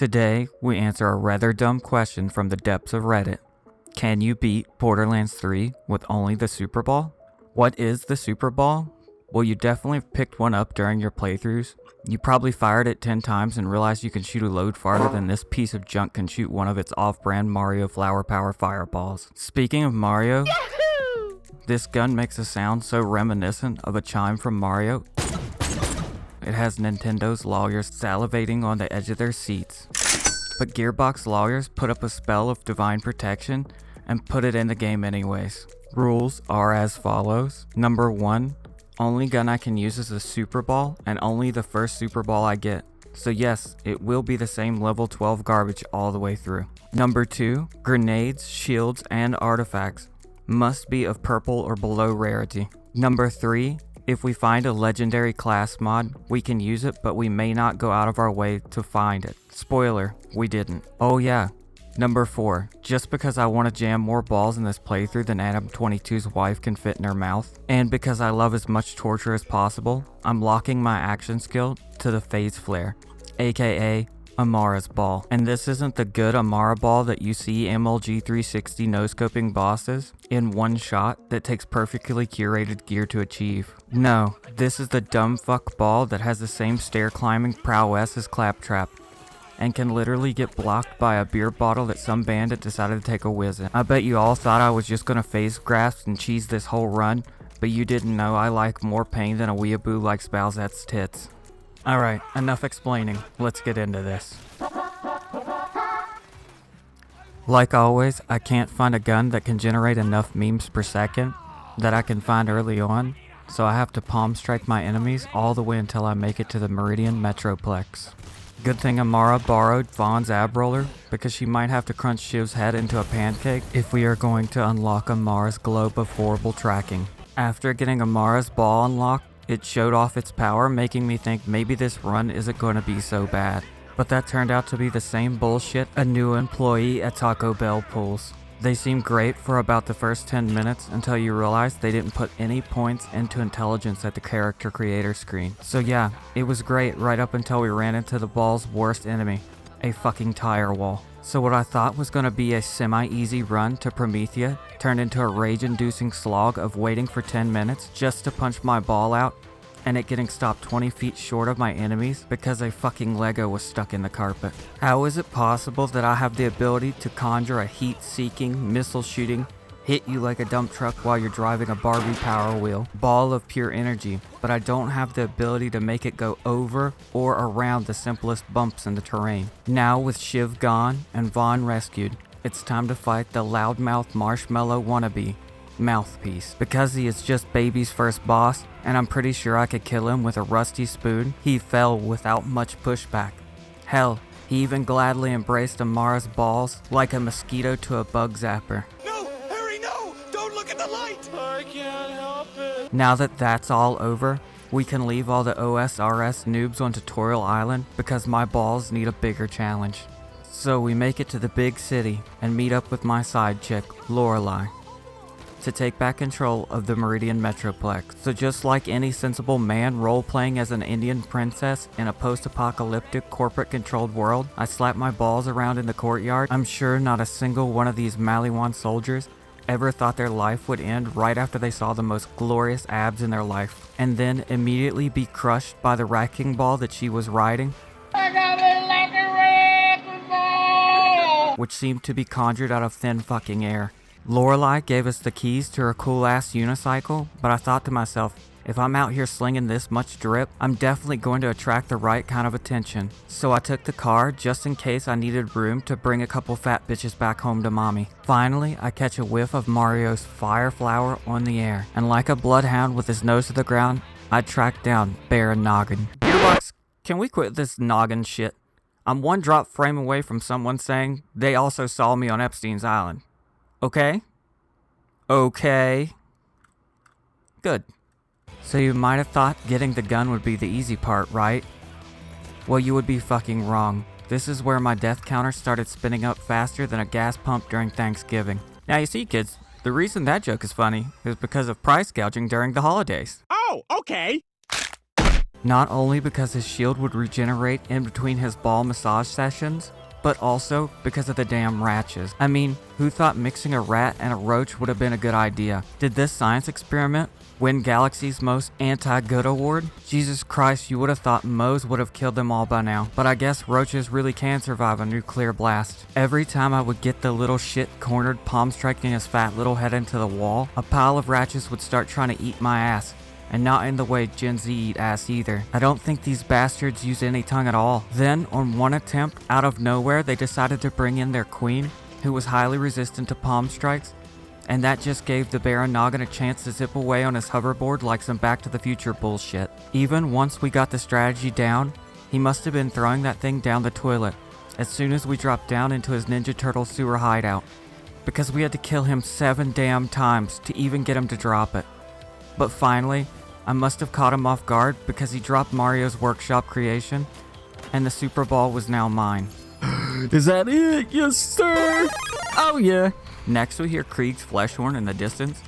Today, we answer a rather dumb question from the depths of Reddit. Can you beat Borderlands 3 with only the SuperBall? What is the SuperBall? Well, you definitely picked one up during your playthroughs. You probably fired it 10 times and realized you can shoot a load farther than this piece of junk can shoot one of its off-brand Mario Flower Power fireballs. Speaking of Mario, Yahoo! This gun makes a sound so reminiscent of a chime from Mario. It has Nintendo's lawyers salivating on the edge of their seats. But Gearbox lawyers put up a spell of divine protection and put it in the game anyways. Rules are as follows. Number 1, only gun I can use is the SuperBall, and only the first SuperBall I get. So yes, it will be the same level 12 garbage all the way through. Number 2, grenades, shields, and artifacts must be of purple or below rarity. Number 3, if we find a legendary class mod, we can use it, but we may not go out of our way to find it. Spoiler, we didn't. Oh yeah. Number 4, just because I want to jam more balls in this playthrough than Adam 22's wife can fit in her mouth, and because I love as much torture as possible, I'm locking my action skill to the phase flare, aka Amara's ball. And this isn't the good Amara ball that you see MLG 360 no-scoping bosses in one shot that takes perfectly curated gear to achieve. No, this is the dumb fuck ball that has the same stair climbing prowess as Claptrap, and can literally get blocked by a beer bottle that some bandit decided to take a whiz in. I bet you all thought I was just gonna phase grasp and cheese this whole run, but you didn't know I like more pain than a weeaboo likes Bowsette's tits. Alright, enough explaining, let's get into this. Like always, I can't find a gun that can generate enough memes per second that I can find early on, so I have to palm strike my enemies all the way until I make it to the Meridian Metroplex. Good thing Amara borrowed Vaughn's ab roller, because she might have to crunch Shiv's head into a pancake if we are going to unlock Amara's globe of horrible tracking. After getting Amara's ball unlocked, it showed off its power, making me think maybe this run isn't going to be so bad. But that turned out to be the same bullshit a new employee at Taco Bell pulls. They seem great for about the first 10 minutes until you realize they didn't put any points into intelligence at the character creator screen. So yeah, it was great right up until we ran into the ball's worst enemy, a fucking tire wall. So what I thought was going to be a semi-easy run to Promethea turned into a rage-inducing slog of waiting for 10 minutes just to punch my ball out, and it getting stopped 20 feet short of my enemies because a fucking Lego was stuck in the carpet. How is it possible that I have the ability to conjure a heat-seeking, missile-shooting, hit you like a dump truck while you're driving a Barbie Power Wheel ball of pure energy, but I don't have the ability to make it go over or around the simplest bumps in the terrain? Now with Shiv gone and Vaughn rescued, it's time to fight the loudmouth marshmallow wannabe, Mouthpiece. Because he is just baby's first boss, and I'm pretty sure I could kill him with a rusty spoon, he fell without much pushback. Hell, he even gladly embraced Amara's balls like a mosquito to a bug zapper. No! Harry, no! Don't look at the light! I can't help it. Now that that's all over, we can leave all the OSRS noobs on Tutorial Island because my balls need a bigger challenge. So we make it to the big city and meet up with my side chick, Lorelei, to take back control of the Meridian Metroplex. So just like any sensible man role-playing as an Indian princess in a post-apocalyptic corporate-controlled world, I slap my balls around in the courtyard. I'm sure not a single one of these Maliwan soldiers ever thought their life would end right after they saw the most glorious abs in their life, and then immediately be crushed by the wrecking ball that she was riding, which seemed to be conjured out of thin fucking air. Lorelei gave us the keys to her cool-ass unicycle, but I thought to myself, if I'm out here slinging this much drip, I'm definitely going to attract the right kind of attention. So I took the car just in case I needed room to bring a couple fat bitches back home to mommy. Finally, I catch a whiff of Mario's fire flower on the air, and like a bloodhound with his nose to the ground, I track down Bear Noggin. Gearbox, can we quit this noggin shit? I'm one drop frame away from someone saying they also saw me on Epstein's Island. Okay? Okay. Good. So you might have thought getting the gun would be the easy part, right? Well, you would be fucking wrong. This is where my death counter started spinning up faster than a gas pump during Thanksgiving. Now you see, kids, the reason that joke is funny is because of price gouging during the holidays. Oh, okay. Not only because his shield would regenerate in between his ball massage sessions, but also because of the damn ratches. I mean, who thought mixing a rat and a roach would have been a good idea? Did this science experiment win Galaxy's most anti-good award? Jesus Christ, you would have thought Moe's would have killed them all by now. But I guess roaches really can survive a nuclear blast. Every time I would get the little shit cornered, palm striking his fat little head into the wall, a pile of ratches would start trying to eat my ass. And not in the way Gen Z eat ass either. I don't think these bastards use any tongue at all. Then, on one attempt, out of nowhere, they decided to bring in their queen, who was highly resistant to palm strikes, and that just gave the Baron Noggin a chance to zip away on his hoverboard like some Back to the Future bullshit. Even once we got the strategy down, he must have been throwing that thing down the toilet as soon as we dropped down into his Ninja Turtle sewer hideout, because we had to kill him 7 damn times to even get him to drop it. But finally, I must have caught him off guard because he dropped Mario's workshop creation, and the SuperBall was now mine. Is that it? Yes, sir! Oh yeah! Next we hear Krieg's flesh horn in the distance.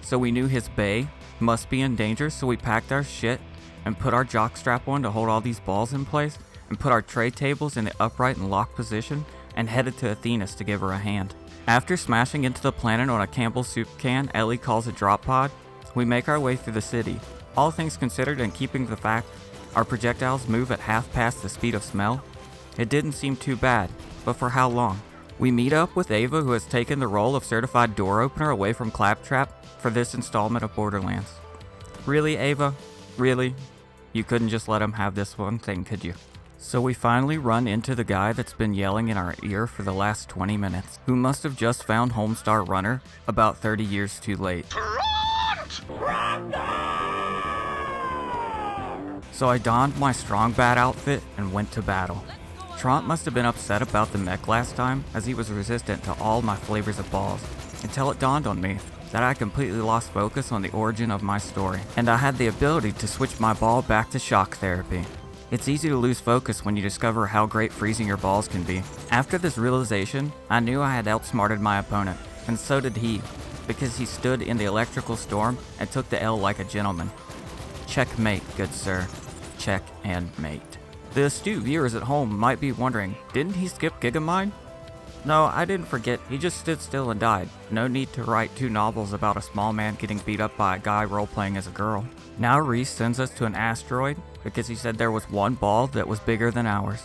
So we knew his bay must be in danger, so we packed our shit and put our jockstrap on to hold all these balls in place, and put our tray tables in the upright and locked position, and headed to Athena's to give her a hand. After smashing into the planet on a Campbell's soup can Ellie calls a drop pod, we make our way through the city. All things considered, and keeping the fact our projectiles move at half past the speed of smell, it didn't seem too bad, but for how long? We meet up with Ava, who has taken the role of certified door opener away from Claptrap for this installment of Borderlands. Really, Ava? Really? You couldn't just let him have this one thing, could you? So we finally run into the guy that's been yelling in our ear for the last 20 minutes, who must have just found Homestar Runner about 30 years too late. So I donned my strong bat outfit and went to battle. Trant must have been upset about the mech last time, as he was resistant to all my flavors of balls, until it dawned on me that I completely lost focus on the origin of my story, and I had the ability to switch my ball back to shock therapy. It's easy to lose focus when you discover how great freezing your balls can be. After this realization, I knew I had outsmarted my opponent, and so did he, because he stood in the electrical storm and took the L like a gentleman. Checkmate, good sir. Check and mate. The astute viewers at home might be wondering, didn't he skip Gigamine? No, I didn't forget, he just stood still and died. No need to write 2 novels about a small man getting beat up by a guy role-playing as a girl. Now Reese sends us to an asteroid because he said there was one ball that was bigger than ours.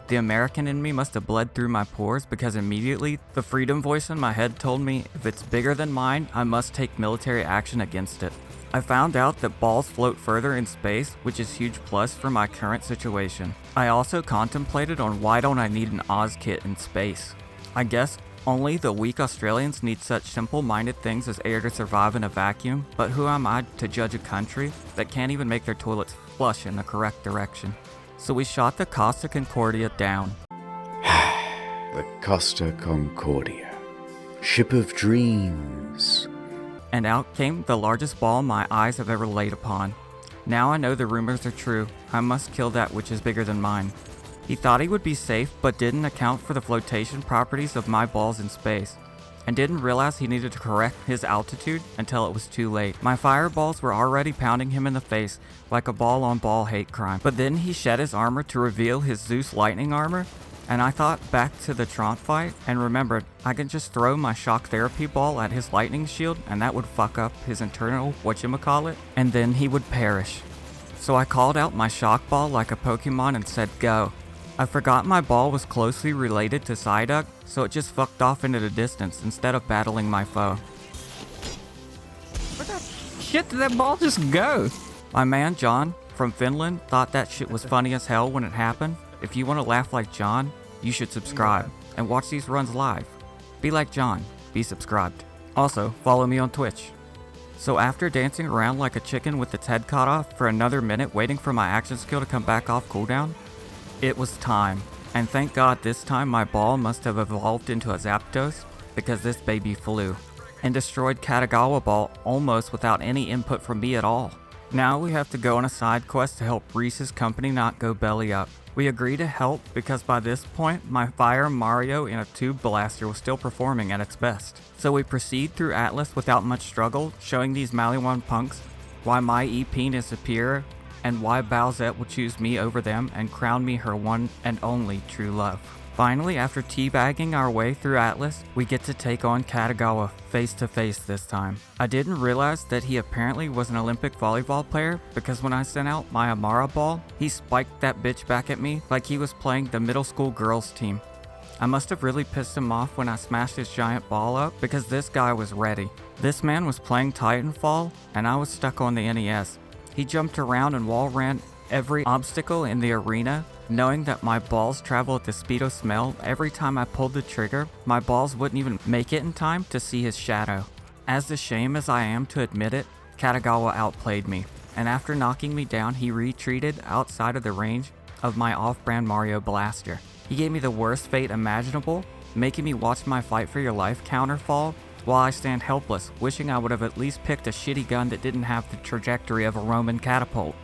The American in me must have bled through my pores because immediately the freedom voice in my head told me if it's bigger than mine, I must take military action against it. I found out that balls float further in space, which is huge plus for my current situation. I also contemplated on why don't I need an Oz kit in space. I guess only the weak Australians need such simple-minded things as air to survive in a vacuum, but who am I to judge a country that can't even make their toilets flush in the correct direction? So we shot the Costa Concordia down. The Costa Concordia. Ship of dreams. And out came the largest ball my eyes have ever laid upon. Now I know the rumors are true. I must kill that which is bigger than mine. He thought he would be safe, but didn't account for the flotation properties of my balls in space, and didn't realize he needed to correct his altitude until it was too late. My fireballs were already pounding him in the face like a ball-on-ball hate crime. But then he shed his armor to reveal his Zeus lightning armor, and I thought back to the Trant fight and remembered I could just throw my shock therapy ball at his lightning shield and that would fuck up his internal whatchamacallit, and then he would perish. So I called out my shock ball like a Pokemon and said go. I forgot my ball was closely related to Psyduck, so it just fucked off into the distance instead of battling my foe. Where the shit did that ball just go? My man John from Finland thought that shit was funny as hell when it happened. If you want to laugh like John, you should subscribe and watch these runs live. Be like John, be subscribed. Also, follow me on Twitch. So after dancing around like a chicken with its head cut off for another minute waiting for my action skill to come back off cooldown, it was time. And thank God this time my ball must have evolved into a Zapdos, because this baby flew and destroyed Katagawa Ball almost without any input from me at all. Now we have to go on a side quest to help Reese's company not go belly up. We agree to help because by this point, my Fire Mario in a tube blaster was still performing at its best. So we proceed through Atlas without much struggle, showing these Maliwan punks why my E-Peen is superior, and why Bowsette will choose me over them and crown me her one and only true love. Finally, after teabagging our way through Atlas, we get to take on Katagawa face to face this time. I didn't realize that he apparently was an Olympic volleyball player because when I sent out my Amara ball, he spiked that bitch back at me like he was playing the middle school girls team. I must have really pissed him off when I smashed his giant ball up because this guy was ready. This man was playing Titanfall and I was stuck on the NES. He jumped around and wall ran every obstacle in the arena, knowing that my balls travel at the speed of smell. Every time I pulled the trigger, my balls wouldn't even make it in time to see his shadow. As ashamed as I am to admit it, Katagawa outplayed me, and after knocking me down, he retreated outside of the range of my off-brand Mario blaster. He gave me the worst fate imaginable, making me watch my fight for your life counterfall while I stand helpless, wishing I would have at least picked a shitty gun that didn't have the trajectory of a Roman catapult.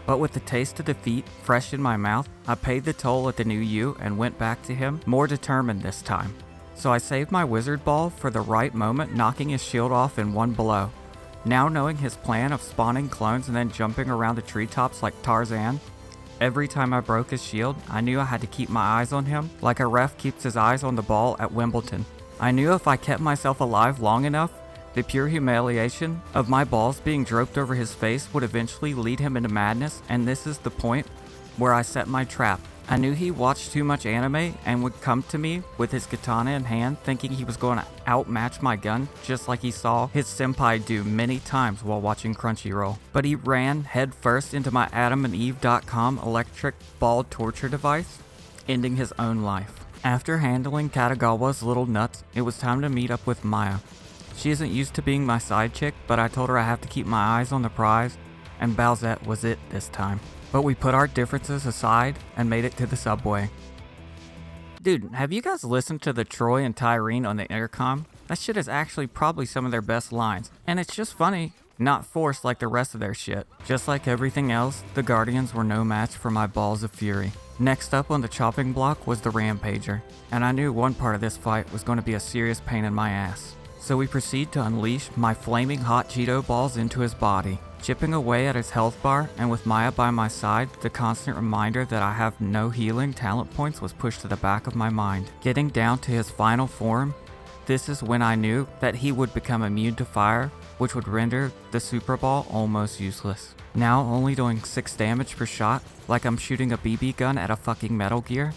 But with the taste of defeat fresh in my mouth, I paid the toll at the new U and went back to him, more determined this time. So I saved my wizard ball for the right moment, knocking his shield off in one blow. Now knowing his plan of spawning clones and then jumping around the treetops like Tarzan, every time I broke his shield, I knew I had to keep my eyes on him, like a ref keeps his eyes on the ball at Wimbledon. I knew if I kept myself alive long enough, the pure humiliation of my balls being draped over his face would eventually lead him into madness, and this is the point where I set my trap. I knew he watched too much anime and would come to me with his katana in hand, thinking he was going to outmatch my gun, just like he saw his senpai do many times while watching Crunchyroll. But he ran headfirst into my AdamandEve.com electric ball torture device, ending his own life. After handling Katagawa's little nuts, it was time to meet up with Maya. She isn't used to being my side chick, but I told her I have to keep my eyes on the prize, and Bowsette was it this time. But we put our differences aside and made it to the subway. Dude, have you guys listened to the Troy and Tyrene on the intercom? That shit is actually probably some of their best lines, and it's just funny, not forced like the rest of their shit. Just like everything else, the Guardians were no match for my balls of fury. Next up on the chopping block was the Rampager, and I knew one part of this fight was going to be a serious pain in my ass. So we proceed to unleash my flaming hot Cheeto balls into his body, chipping away at his health bar, and with Maya by my side, the constant reminder that I have no healing talent points was pushed to the back of my mind. Getting down to his final form, this is when I knew that he would become immune to fire, which would render the SuperBall almost useless. Now only doing 6 damage per shot, like I'm shooting a BB gun at a fucking Metal Gear.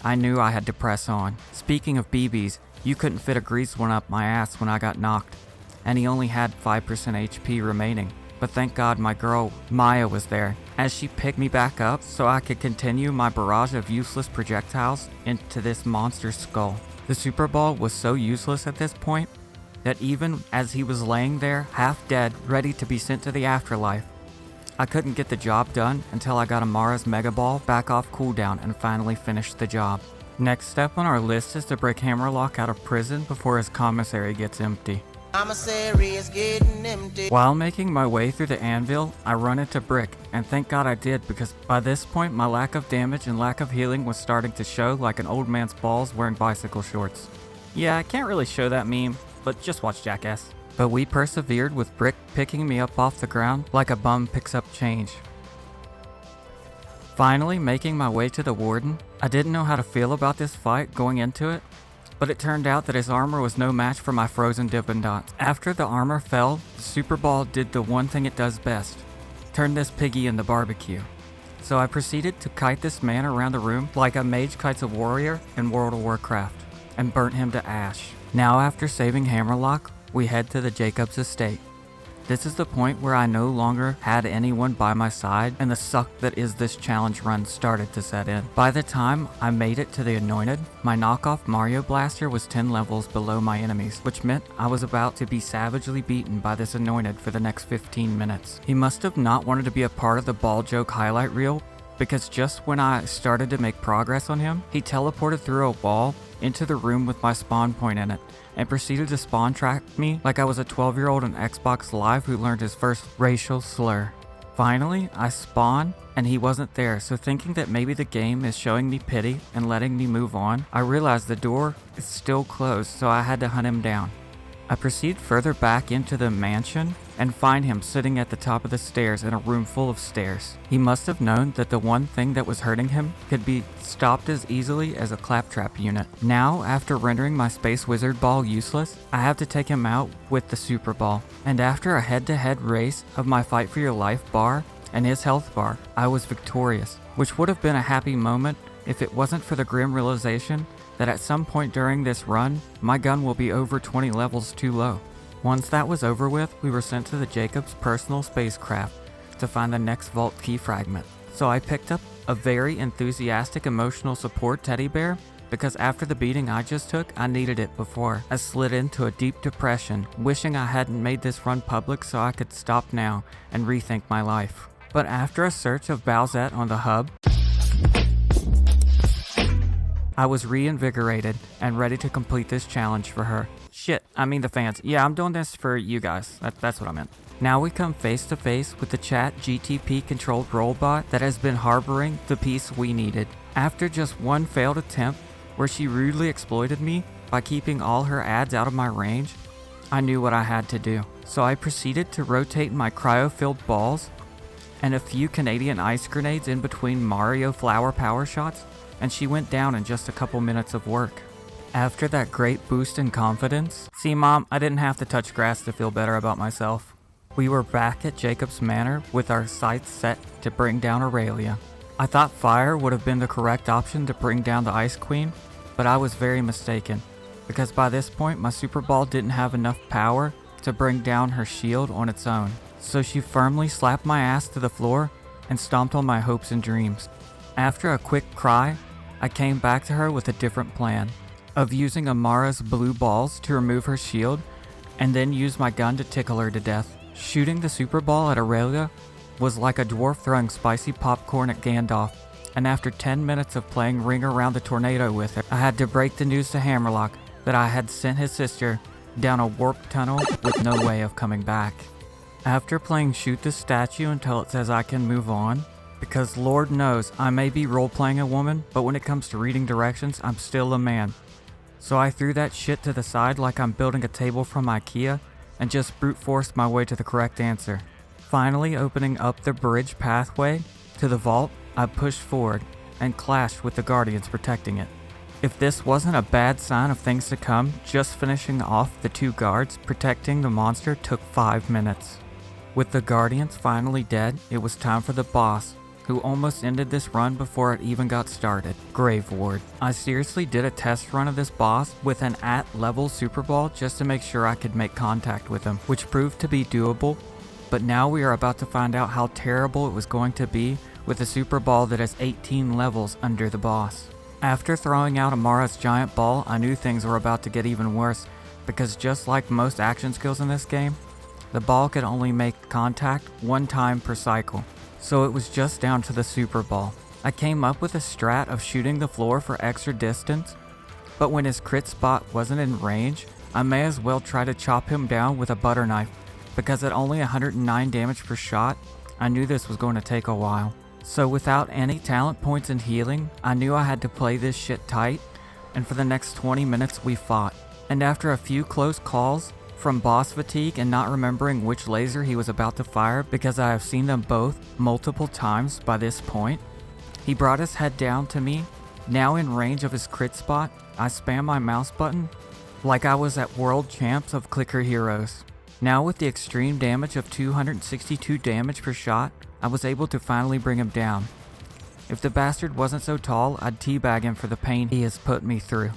I knew I had to press on. Speaking of BBs, you couldn't fit a greased one up my ass when I got knocked, and he only had 5% HP remaining. But thank God my girl Maya was there, as she picked me back up so I could continue my barrage of useless projectiles into this monster's skull. The SuperBall was so useless at this point that even as he was laying there, half dead, ready to be sent to the afterlife, I couldn't get the job done until I got Amara's Mega Ball back off cooldown and finally finished the job. Next step on our list is to break Hammerlock out of prison before his commissary gets empty. Commissary is getting empty. While making my way through the anvil, I run into Brick, and thank God I did because by this point my lack of damage and lack of healing was starting to show like an old man's balls wearing bicycle shorts. Yeah, I can't really show that meme, but just watch Jackass. But we persevered with Brick picking me up off the ground like a bum picks up change. Finally making my way to the warden, I didn't know how to feel about this fight going into it, but it turned out that his armor was no match for my frozen Dippin' Dots. After the armor fell, the SuperBall did the one thing it does best, turn this piggy into barbecue. So I proceeded to kite this man around the room like a mage kites a warrior in World of Warcraft, and burnt him to ash. Now after saving Hammerlock, we head to the Jacobs estate. This is the point where I no longer had anyone by my side and the suck that is this challenge run started to set in. By the time I made it to the Anointed, my knockoff Mario Blaster was 10 levels below my enemies, which meant I was about to be savagely beaten by this Anointed for the next 15 minutes. He must have not wanted to be a part of the ball joke highlight reel, because just when I started to make progress on him, he teleported through a wall into the room with my spawn point in it, and proceeded to spawn track me like I was a 12-year-old on Xbox Live who learned his first racial slur. Finally, I spawned and he wasn't there, so thinking that maybe the game is showing me pity and letting me move on, I realized the door is still closed, so I had to hunt him down. I proceed further back into the mansion and find him sitting at the top of the stairs in a room full of stairs. He must have known that the one thing that was hurting him could be stopped as easily as a claptrap unit. Now, after rendering my Space Wizard Ball useless, I have to take him out with the SuperBall. And after a head-to-head race of my Fight for Your Life bar and his health bar, I was victorious, which would have been a happy moment if it wasn't for the grim realization that at some point during this run, my gun will be over 20 levels too low. Once that was over with, we were sent to the Jacob's personal spacecraft to find the next vault key fragment. So I picked up a very enthusiastic emotional support teddy bear because after the beating I just took, I needed it before I slid into a deep depression, wishing I hadn't made this run public so I could stop now and rethink my life. But after a search of Bowsette on the hub, I was reinvigorated and ready to complete this challenge for her. The fans. Yeah, I'm doing this for you guys. That's what I meant. Now we come face to face with the chat GTP controlled robot that has been harboring the piece we needed. After just one failed attempt where she rudely exploited me by keeping all her ads out of my range, I knew what I had to do. So I proceeded to rotate my cryo-filled balls and a few Canadian ice grenades in between Mario flower power shots, and she went down in just a couple minutes of work. After that great boost in confidence, see mom, I didn't have to touch grass to feel better about myself. We were back at Jacob's Manor with our sights set to bring down Aurelia. I thought fire would have been the correct option to bring down the Ice Queen, but I was very mistaken, because by this point my SuperBall didn't have enough power to bring down her shield on its own. So she firmly slapped my ass to the floor and stomped on my hopes and dreams. After a quick cry, I came back to her with a different plan of using Amara's blue balls to remove her shield and then use my gun to tickle her to death. Shooting the SuperBall at Aurelia was like a dwarf throwing spicy popcorn at Gandalf, and after 10 minutes of playing Ring Around the Tornado with her, I had to break the news to Hammerlock that I had sent his sister down a warp tunnel with no way of coming back. After playing Shoot the Statue until it says I can move on, because Lord knows I may be role-playing a woman, but when it comes to reading directions, I'm still a man. So I threw that shit to the side like I'm building a table from IKEA and just brute forced my way to the correct answer. Finally opening up the bridge pathway to the vault, I pushed forward and clashed with the guardians protecting it. If this wasn't a bad sign of things to come, just finishing off the 2 guards protecting the monster took 5 minutes. With the guardians finally dead, it was time for the boss, who almost ended this run before it even got started, Grave Ward. I seriously did a test run of this boss with an at-level SuperBall just to make sure I could make contact with him, which proved to be doable, but now we are about to find out how terrible it was going to be with a SuperBall that is 18 levels under the boss. After throwing out Amara's giant ball, I knew things were about to get even worse, because just like most action skills in this game, the ball could only make contact 1 time per cycle. So it was just down to the SuperBall. I came up with a strat of shooting the floor for extra distance, but when his crit spot wasn't in range, I may as well try to chop him down with a butter knife, because at only 109 damage per shot, I knew this was going to take a while. So without any talent points in healing, I knew I had to play this shit tight, and for the next 20 minutes we fought. And after a few close calls, from boss fatigue and not remembering which laser he was about to fire because I have seen them both multiple times by this point, he brought his head down to me. Now in range of his crit spot, I spam my mouse button like I was at World Champs of Clicker Heroes. Now with the extreme damage of 262 damage per shot, I was able to finally bring him down. If the bastard wasn't so tall, I'd teabag him for the pain he has put me through.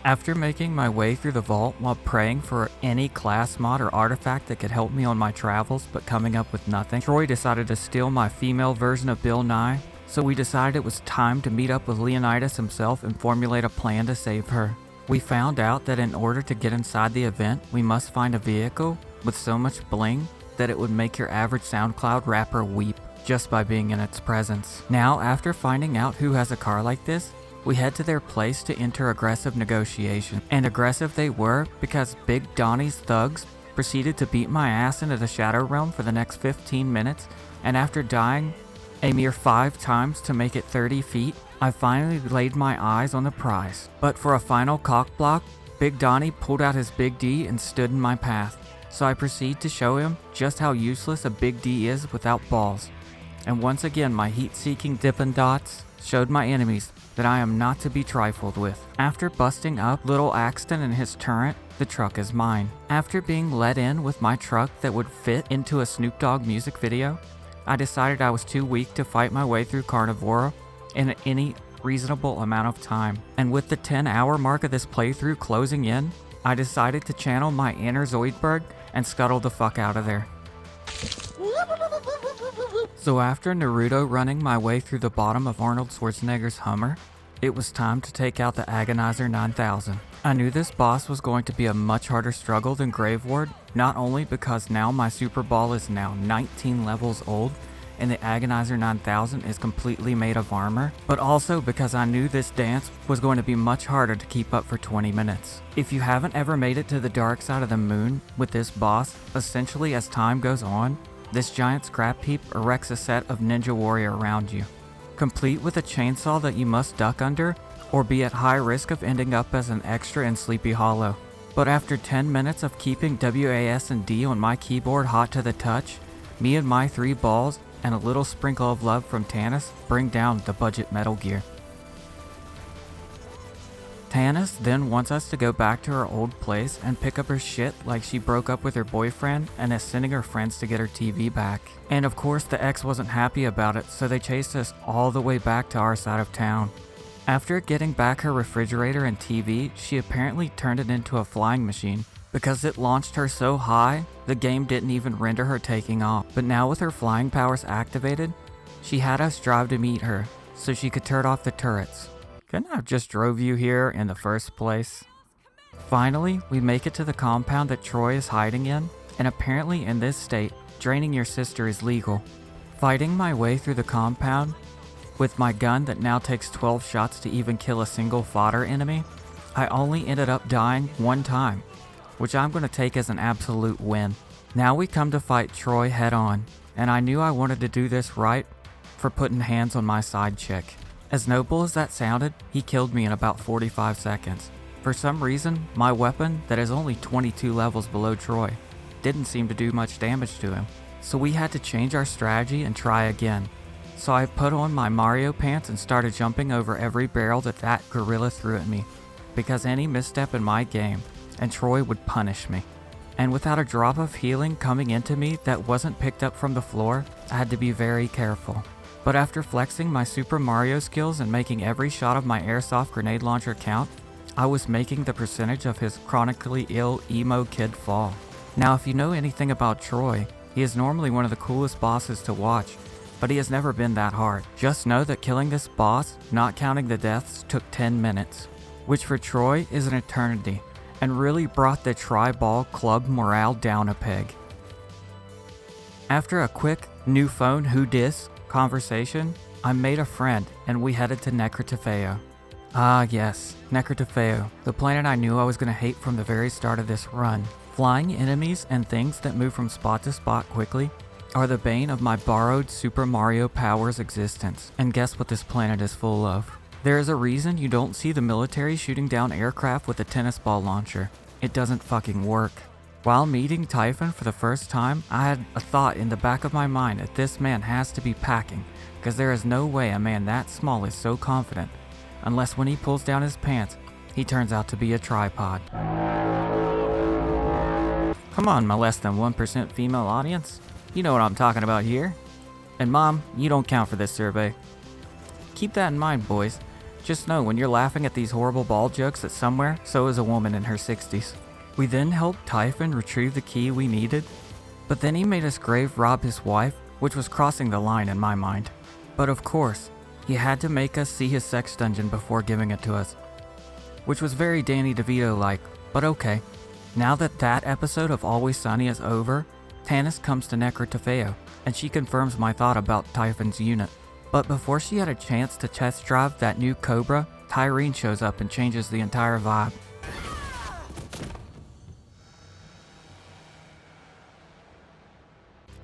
After making my way through the vault while praying for any class mod or artifact that could help me on my travels but coming up with nothing, Troy decided to steal my female version of Bill Nye, so we decided it was time to meet up with Leonidas himself and formulate a plan to save her. We found out that in order to get inside the event, we must find a vehicle with so much bling that it would make your average SoundCloud rapper weep just by being in its presence. Now, after finding out who has a car like this, we head to their place to enter aggressive negotiation. And aggressive they were because Big Donnie's thugs proceeded to beat my ass into the Shadow Realm for the next 15 minutes, and after dying a mere 5 times to make it 30 feet, I finally laid my eyes on the prize. But for a final cock block, Big Donnie pulled out his Big D and stood in my path, so I proceed to show him just how useless a Big D is without balls. And once again my heat-seeking Dippin' Dots showed my enemies that I am not to be trifled with. After busting up Little Axton and his turret, the truck is mine. After being let in with my truck that would fit into a Snoop Dogg music video, I decided I was too weak to fight my way through Carnivora in any reasonable amount of time. And with the 10-hour mark of this playthrough closing in, I decided to channel my inner Zoidberg and scuttle the fuck out of there. So after Naruto running my way through the bottom of Arnold Schwarzenegger's Hummer, it was time to take out the Agonizer 9000. I knew this boss was going to be a much harder struggle than Grave Ward, not only because now my SuperBall is now 19 levels old and the Agonizer 9000 is completely made of armor, but also because I knew this dance was going to be much harder to keep up for 20 minutes. If you haven't ever made it to the dark side of the moon with this boss, essentially as time goes on, this giant scrap heap erects a set of Ninja Warrior around you, complete with a chainsaw that you must duck under or be at high risk of ending up as an extra in Sleepy Hollow. But after 10 minutes of keeping WAS and D on my keyboard hot to the touch, me and my 3 balls and a little sprinkle of love from Tannis bring down the budget Metal Gear. Tannis then wants us to go back to her old place and pick up her shit like she broke up with her boyfriend and is sending her friends to get her TV back. And of course the ex wasn't happy about it, so they chased us all the way back to our side of town. After getting back her refrigerator and TV, she apparently turned it into a flying machine. Because it launched her so high, the game didn't even render her taking off. But now with her flying powers activated, she had us drive to meet her so she could turn off the turrets. Couldn't I have just drove you here in the first place? Finally, we make it to the compound that Troy is hiding in, and apparently in this state, draining your sister is legal. Fighting my way through the compound, with my gun that now takes 12 shots to even kill a single fodder enemy, I only ended up dying 1 time, which I'm going to take as an absolute win. Now we come to fight Troy head on, and I knew I wanted to do this right for putting hands on my side chick. As noble as that sounded, he killed me in about 45 seconds. For some reason, my weapon, that is only 22 levels below Troy, didn't seem to do much damage to him. So we had to change our strategy and try again. So I put on my Mario pants and started jumping over every barrel that gorilla threw at me, because any misstep in my game, and Troy would punish me. And without a drop of healing coming into me that wasn't picked up from the floor, I had to be very careful. But after flexing my Super Mario skills and making every shot of my airsoft grenade launcher count, I was making the percentage of his chronically ill emo kid fall. Now if you know anything about Troy, he is normally one of the coolest bosses to watch, but he has never been that hard. Just know that killing this boss, not counting the deaths, took 10 minutes, which for Troy is an eternity, and really brought the Tri-Ball Club morale down a peg. After a quick new phone who dis conversation, I made a friend and we headed to Necrotafeo. Ah yes, Necrotafeo, the planet I knew I was going to hate from the very start of this run. Flying enemies and things that move from spot to spot quickly are the bane of my borrowed Super Mario Power's existence. And guess what this planet is full of? There is a reason you don't see the military shooting down aircraft with a tennis ball launcher. It doesn't fucking work. While meeting Typhon for the first time, I had a thought in the back of my mind that this man has to be packing, because there is no way a man that small is so confident, unless when he pulls down his pants, he turns out to be a tripod. Come on, my less than 1% female audience. You know what I'm talking about here. And Mom, you don't count for this survey. Keep that in mind, boys. Just know when you're laughing at these horrible ball jokes that somewhere, so is a woman in her 60s. We then helped Typhon retrieve the key we needed, but then he made us grave rob his wife, which was crossing the line in my mind. But of course, he had to make us see his sex dungeon before giving it to us, which was very Danny DeVito-like, but okay. Now that that episode of Always Sunny is over, Tannis comes to Necrotafeo, and she confirms my thought about Typhon's unit. But before she had a chance to test drive that new Cobra, Tyrene shows up and changes the entire vibe.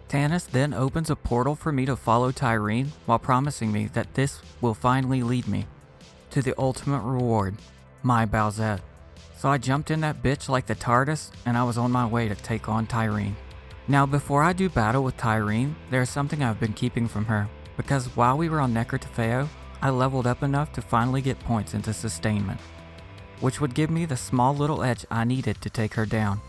Tannis then opens a portal for me to follow Tyrene while promising me that this will finally lead me to the ultimate reward, my Bowsette. So I jumped in that bitch like the TARDIS, and I was on my way to take on Tyreen. Now before I do battle with Tyreen, there's something I've been keeping from her, because while we were on Necrotafeo, I leveled up enough to finally get points into sustainment, which would give me the small little edge I needed to take her down,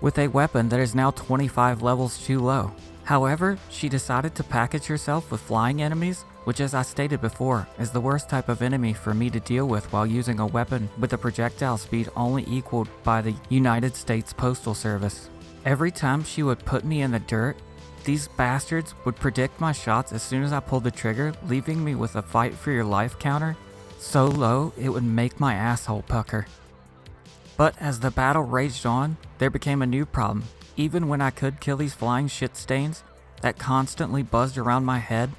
with a weapon that is now 25 levels too low. However, she decided to package herself with flying enemies, which as I stated before, is the worst type of enemy for me to deal with while using a weapon with a projectile speed only equaled by the United States Postal Service. Every time she would put me in the dirt, these bastards would predict my shots as soon as I pulled the trigger, leaving me with a fight for your life counter so low it would make my asshole pucker. But as the battle raged on, there became a new problem. Even when I could kill these flying shit stains that constantly buzzed around my head,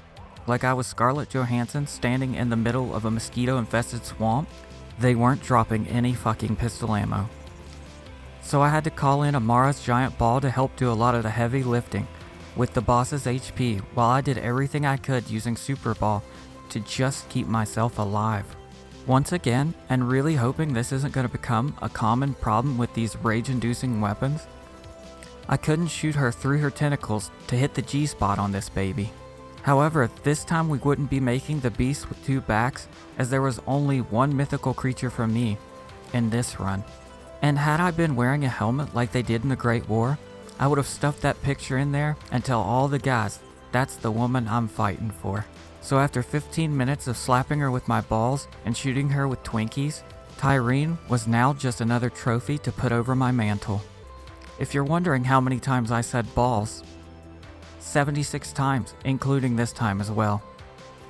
like I was Scarlett Johansson standing in the middle of a mosquito-infested swamp, they weren't dropping any fucking pistol ammo. So I had to call in Amara's giant ball to help do a lot of the heavy lifting with the boss's HP while I did everything I could using SuperBall to just keep myself alive. Once again, and really hoping this isn't going to become a common problem with these rage-inducing weapons, I couldn't shoot her through her tentacles to hit the G-spot on this baby. However, this time we wouldn't be making the beast with two backs, as there was only one mythical creature from me in this run. And had I been wearing a helmet like they did in the Great War, I would have stuffed that picture in there and tell all the guys that's the woman I'm fighting for. So after 15 minutes of slapping her with my balls and shooting her with Twinkies, Tyreen was now just another trophy to put over my mantle. If you're wondering how many times I said balls, 76 times, including this time as well.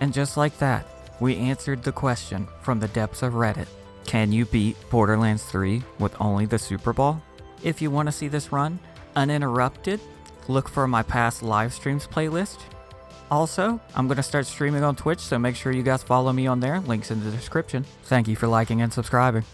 And just like that, we answered the question from the depths of Reddit. Can you beat Borderlands 3 with only the SuperBall? If you want to see this run uninterrupted, look for my past live streams playlist. Also, I'm going to start streaming on Twitch, so make sure you guys follow me on there. Links in the description. Thank you for liking and subscribing.